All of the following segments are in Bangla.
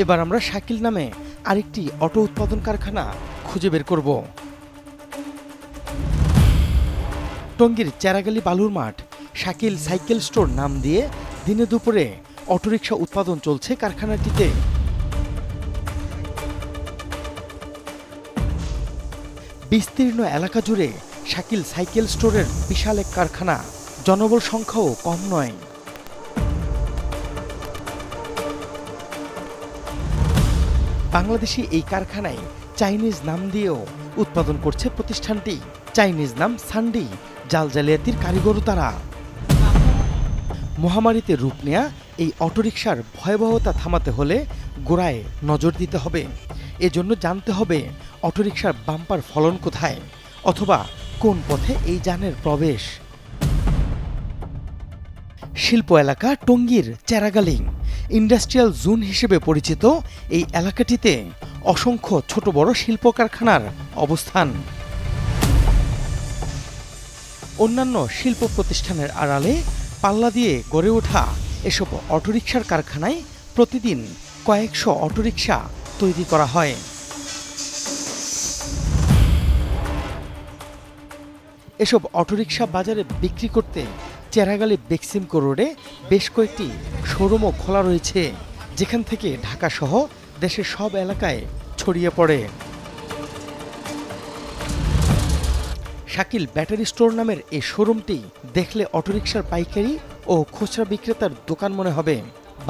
এবার আমরা শাকিল নামে আরেকটি অটো উৎপাদন কারখানা খুঁজে বের করব। টঙ্গীর চেরাগালি বালুর মাঠ শাকিল সাইকেল স্টোর নাম দিয়ে দিনে দুপুরে অটোরিকশা উৎপাদন চলছে কারখানাটিতে। বিস্তীর্ণ এলাকা জুড়ে শাকিল সাইকেল স্টোরের বিশাল এক কারখানা, জনবল সংখ্যাও কম নয়। বাংলাদেশি এই কারখানায় চাইনিজ নাম দিয়েও উৎপাদন করছে প্রতিষ্ঠানটি। চাইনিজ নাম সান্ডি, জাল জালিয়াতির কারিগরও তারা। মহামারীতে রূপ নেয়া এই অটোরিকশার ভয়াবহতা থামাতে হলে গোড়ায় নজর দিতে হবে। এজন্য জানতে হবে অটোরিকশার বাম্পার ফলন কোথায়, অথবা কোন পথে এই যানের প্রবেশ। শিল্প এলাকা টঙ্গীর চেরাগালি ইন্ডাস্ট্রিয়াল জোন হিসেবে পরিচিত এই এলাকাটিতে অসংখ্য ছোট বড় শিল্প কারখানার অবস্থান। অন্যান্য শিল্প প্রতিষ্ঠানের আড়ালে পাল্লা দিয়ে গড়ে ওঠা এসব অটোরিকশার কারখানায় প্রতিদিন কয়েকশো অটোরিকশা তৈরি করা হয়। এসব অটোরিকশা বাজারে বিক্রি করতে চেরাগালি বেক্সিমকো রোডে বেশ কয়েকটি শোরুমও খোলা রয়েছে, যেখান থেকে ঢাকা সহ দেশের সব এলাকায় ছড়িয়ে পড়ে। শাকিল ব্যাটারি স্টোর নামের এই শোরুমটি দেখলে অটোরিকশার পাইকারি ও খুচরা বিক্রেতার দোকান মনে হবে।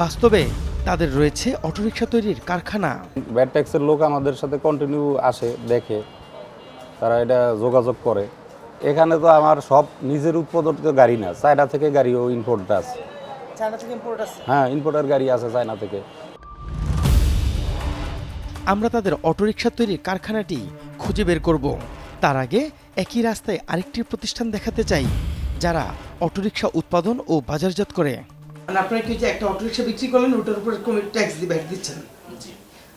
বাস্তবে তাদের রয়েছে অটোরিকশা তৈরির কারখানা। ব্যাটট্যাক্সের লোক আমাদের সাথে কন্টিনিউ আসে, দেখে, তারা এটা যোগাযোগ করে। এখানে তো আমার সব নিজের উৎপাদিত গাড়ি না, চায়না থেকে গাড়িও ইম্পোর্ট আছে। হ্যাঁ, ইম্পোর্টের গাড়ি আছে চায়না থেকে। আমরা তাদের অটোরিকশা তৈরির কারখানাটি খুঁজে বের করব। তার আগে একই রাস্তায় আরেকটি প্রতিষ্ঠান দেখাতে চাই যারা অটোরিকশা উৎপাদন ও বাজারজাত করে। আপনারা কি যে একটা অটোরিকশা বিক্রি করলেন ওটার উপর ট্যাক্স দিয়ে ভ্যাট দিচ্ছেন? জি।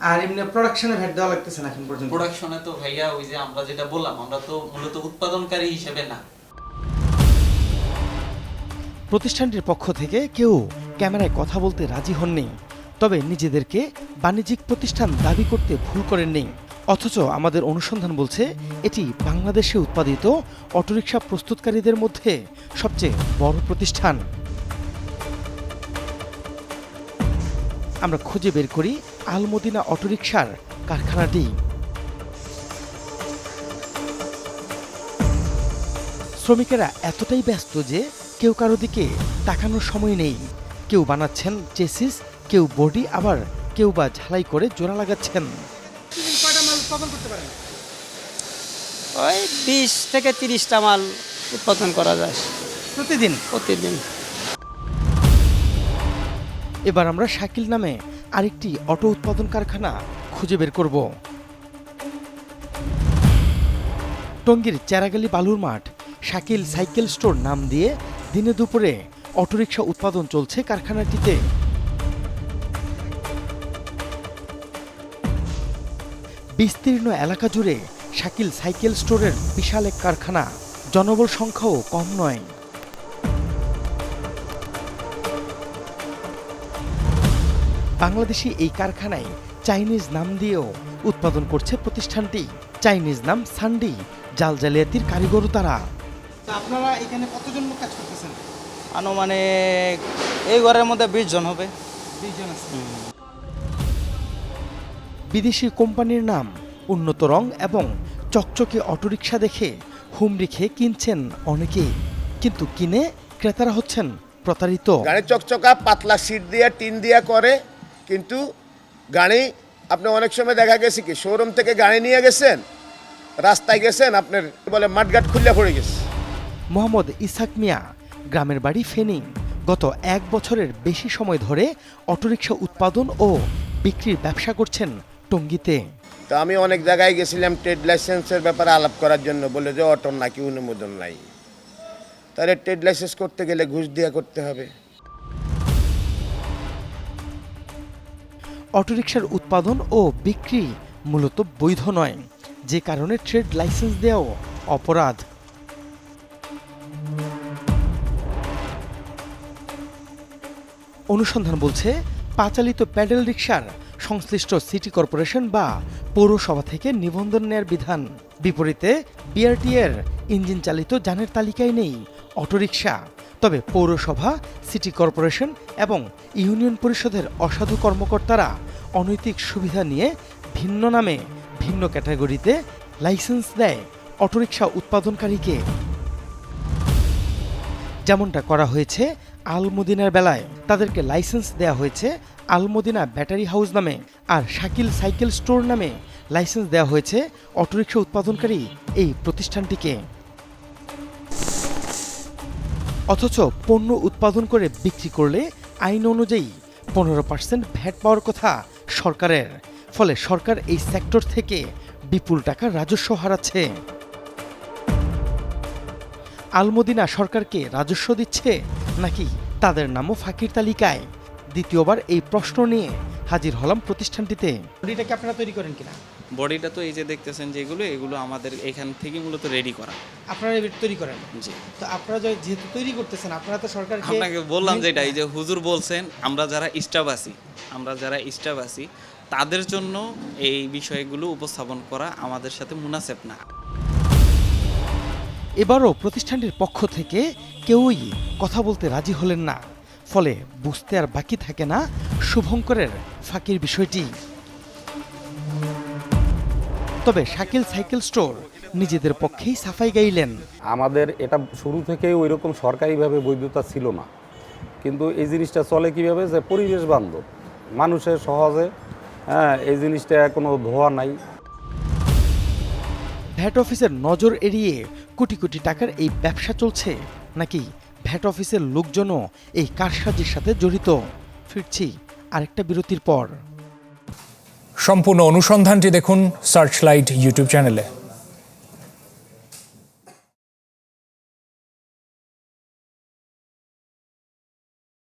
আর এমনি প্রোডাকশনে ভ্যাট দেওয়া লাগতেছে না এখন পর্যন্ত? প্রোডাকশনে তো ভাইয়া ওই যে আমরা যেটা বললাম, আমরা তো মূলত উৎপাদনকারী হিসেবে না। প্রতিষ্ঠানটির পক্ষ থেকে কেউ ক্যামেরায় কথা বলতে রাজি হননি, তবে নিজেদেরকে বাণিজ্যিক প্রতিষ্ঠান দাবি করতে ভুল করেননি। অথচ আমাদের অনুসন্ধান বলছে এটি বাংলাদেশে উৎপাদিত অটোরিকশা প্রস্তুতকারীদের মধ্যে সবচেয়ে বড় প্রতিষ্ঠান। আমরা খুঁজে বের করি আল মদিনা অটোরিকশার কারখানাটি। শ্রমিকেরা এতটাই ব্যস্ত যে কেউ কারো দিকে তাকানোর সময় নেই। কেউ বানাচ্ছেন চেসিস, কেউ বডি, আবার কেউ বা ঝালাই করে জোড়া লাগাচ্ছেন। ওই 20 থেকে 30টা মাল উৎপাদন করা যায় প্রতিদিন। এবার আমরা শাকিল নামে আরেকটি অটো উৎপাদন কারখানা খুঁজে বের করব। টঙ্গীর চেরাগালি বালুর মাঠ শাকিল সাইকেল স্টোর নাম দিয়ে দিনে দুপুরে অটোরিকশা উৎপাদন চলছে কারখানাটিতে। বিস্তীর্ণ এলাকা জুড়ে শাকিল সাইকেল স্টোরের বিশাল এক কারখানা, জনবল সংখ্যাও কম নয়। বাংলাদেশি এই কারখানায় চাইনিজ নাম দিয়েও উৎপাদন করছে প্রতিষ্ঠানটি। চাইনিজ নাম সান্ডি, জাল জালিয়াতির কারিগরও তারা। আপনারা এখানে কতজন লোক কাজ করতেছেন? আনুমানিক এই ঘরের মধ্যে 20 জন হবে। 20 জন আছে। বিদেশি কোম্পানির নাম, উন্নত রং এবং চকচকে অটোরিকশা দেখে হুমড়ি খেয়ে কিনছেন অনেকেই, কিন্তু কিনে ক্রেতারা হচ্ছেন প্রতারিত। গাড়ি চকচকা পাতলা সিট দিয়ে টিন দিয়া করে, কিন্তু গাড়ি আপনি অনেক সময় দেখা গেছে কি শোরুম থেকে গাড়ি নিয়ে গেছেন, রাস্তায় গেছেন, আপনার বলে মাঠঘাট খুলে পড়ে গেছে। মোহাম্মদ ইসাক মিয়া, গ্রামের বাড়ি ফেনী। গত 1 বছরের বেশি সময় ধরে অটোরিকশা উৎপাদন ও বিক্রির ব্যবসা করছেন টঙ্গীতে। তো আমি অনেক জায়গায় গেছিলাম ট্রেড লাইসেন্সের ব্যাপারে আলাপ করার জন্য, বলে যে অটোর নাকি অনুমোদন নাই। তাহলে ট্রেড লাইসেন্স করতে গেলে ঘুষ দিয়ে করতে হবে। অটোরিকশার উৎপাদন ও বিক্রি মূলত বৈধ নয়, যে কারণে ট্রেড লাইসেন্স দেওয়াও অপরাধ। অনুসন্ধান বলছে পাচালিত প্যাডেল রিকশার সংশ্লিষ্ট সিটি কর্পোরেশন বা পৌরসভা থেকে নিবন্ধন নেয়ার বিধান। বিপরীতে বিআরটি এর ইঞ্জিন চালিত যানের তালিকায় নেই অটোরিকশা। তবে পৌরসভা, সিটি কর্পোরেশন এবং ইউনিয়ন পরিষদের অসাধু কর্মকর্তারা অনৈতিক সুবিধা নিয়ে ভিন্ন নামে ভিন্ন ক্যাটাগরিতে লাইসেন্স দেয় অটোরিকশা উৎপাদনকারীকে। যেমনটা করা হয়েছে আলমদিনার বেলায়। তাদেরকে লাইসেন্স দেওয়া হয়েছে আলমদিনা ব্যাটারি হাউস নামে, আর শাকিল সাইকেল স্টোর নামে লাইসেন্স দেওয়া হয়েছে অটোরিকশা উৎপাদনকারী এই প্রতিষ্ঠানটিকে। অথচ পণ্য উৎপাদন করে বিক্রি করলে আইন অনুযায়ী 15% ভ্যাট পাওয়ার কথা সরকারের। ফলে সরকার এই সেক্টর থেকে বিপুল টাকা রাজস্ব হারাচ্ছে। আলমদিনা সরকারকে রাজস্ব দিচ্ছে নাকি তাদের নামও ফাঁকির তালিকায়? দ্বিতীয়বার এই প্রশ্ন নিয়ে হাজির হলাম প্রতিষ্ঠানটিতে। এটাকে আপনারা তৈরি করেন কিনা? বডিটা তো এই যে দেখতেছেন যেগুলো, এগুলো আমাদের এখান থেকে মূলত রেডি করা। আপনারা তৈরি করেন? জি। তো আপনারা যেহেতু তৈরি করতেছেন, আপনারা তো সরকারকে আপনাকে বললাম যেটা, এই যে হুজুর বলছেন আমরা যারা স্টাফ আছি তাদের জন্য এই বিষয়গুলো উপস্থাপন করা আমাদের সাথে মুনাসেব না। এবারও প্রতিষ্ঠানটির পক্ষ থেকে কেউই কথা বলতে রাজি হলেন না। ফলে বুঝতে আর বাকি থাকে না শুভঙ্করের ফাঁকির বিষয়টি। তবে শাকিল সাইকেল স্টোর নিজেদের পক্ষেই সাফাই গাইলেন। আমাদের এটা শুরু থেকেই ওই রকম সরকারিভাবে বৈধতা ছিল না, কিন্তু এই জিনিসটা চলে কিভাবে যে পরিবেশ বান্ধব, মানুষের সহজে এই জিনিসটা কোনো ধোয়া নাই। ভ্যাট অফিসের নজর এড়িয়ে কোটি কোটি টাকার এই ব্যবসা চলছে, নাকি ভ্যাট অফিসের লোকজনও এই কারসাজির সাথে জড়িত? ফিরছি আরেকটা বিরতির পর। সম্পূর্ণ অনুসন্ধানটি দেখুন সার্চলাইট ইউটিউব চ্যানেলে।